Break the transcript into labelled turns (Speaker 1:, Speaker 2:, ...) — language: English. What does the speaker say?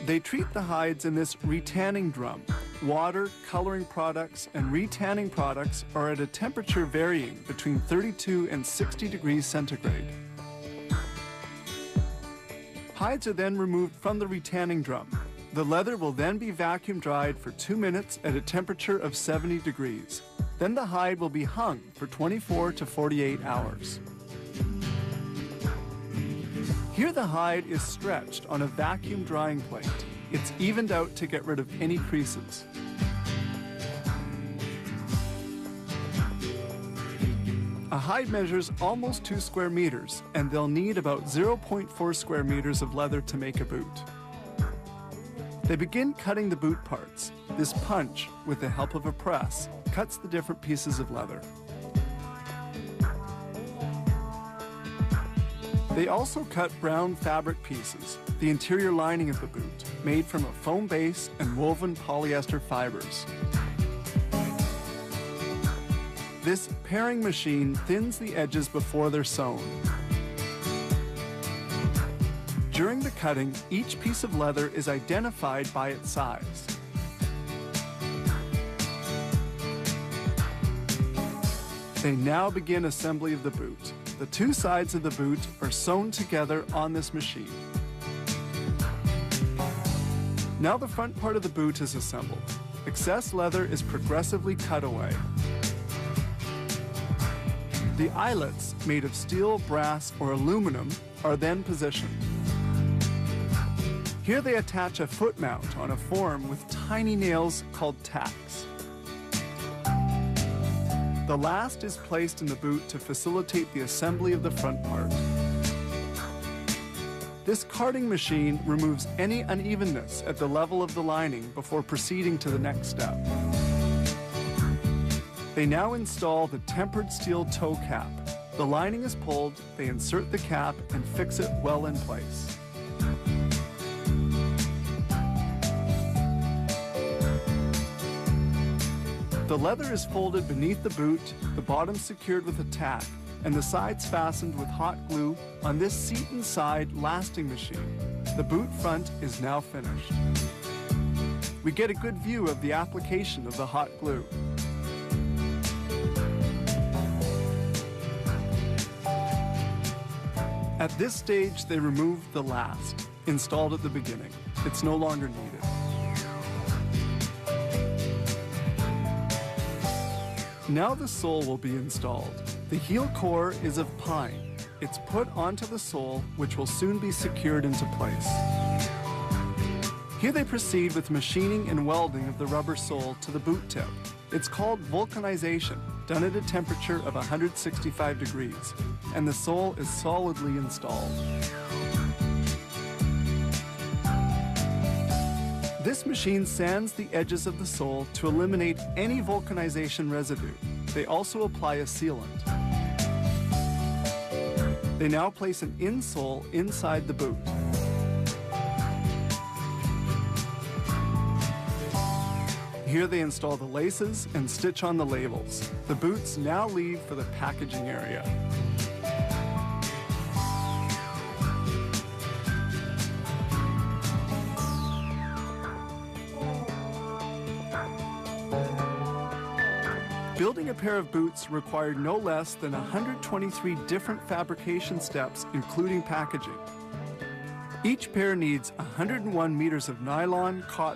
Speaker 1: They treat the hides in this retanning drum. Water, coloring products, and retanning products are at a temperature varying between 32 and 60 degrees centigrade. Hides are then removed from the retanning drum. The leather will then be vacuum dried for 2 minutes at a temperature of 70 degrees. Then the hide will be hung for 24 to 48 hours. Here the hide is stretched on a vacuum drying plate. It's evened out to get rid of any creases. A hide measures almost 2 square meters, and they'll need about 0.4 square meters of leather to make a boot. They begin cutting the boot parts. This punch, with the help of a press, cuts the different pieces of leather. They also cut brown fabric pieces, the interior lining of the boot, made from a foam base and woven polyester fibers. This paring machine thins the edges before they're sewn. During the cutting, each piece of leather is identified by its size. They now begin assembly of the boot. The 2 sides of the boot are sewn together on this machine. Now the front part of the boot is assembled. Excess leather is progressively cut away. The eyelets, made of steel, brass, or aluminum, are then positioned. Here they attach a foot mount on a form with tiny nails called tacks. The last is placed in the boot to facilitate the assembly of the front part. This carding machine removes any unevenness at the level of the lining before proceeding to the next step. They now install the tempered steel toe cap. The lining is pulled, they insert the cap and fix it well in place. The leather is folded beneath the boot, the bottom secured with a tack, and the sides fastened with hot glue on this seat inside lasting machine. The boot front is now finished. We get a good view of the application of the hot glue. At this stage, they remove the last, installed at the beginning. It's no longer needed. Now the sole will be installed. The heel core is of pine. It's put onto the sole, which will soon be secured into place. Here they proceed with machining and welding of the rubber sole to the boot tip. It's called vulcanization, done at a temperature of 165 degrees, and the sole is solidly installed. This machine sands the edges of the sole to eliminate any vulcanization residue. They also apply a sealant. They now place an insole inside the boot. Here they install the laces and stitch on the labels. The boots now leave for the packaging area. Building a pair of boots required no less than 123 different fabrication steps, including packaging. Each pair needs 101 meters of nylon, cotton,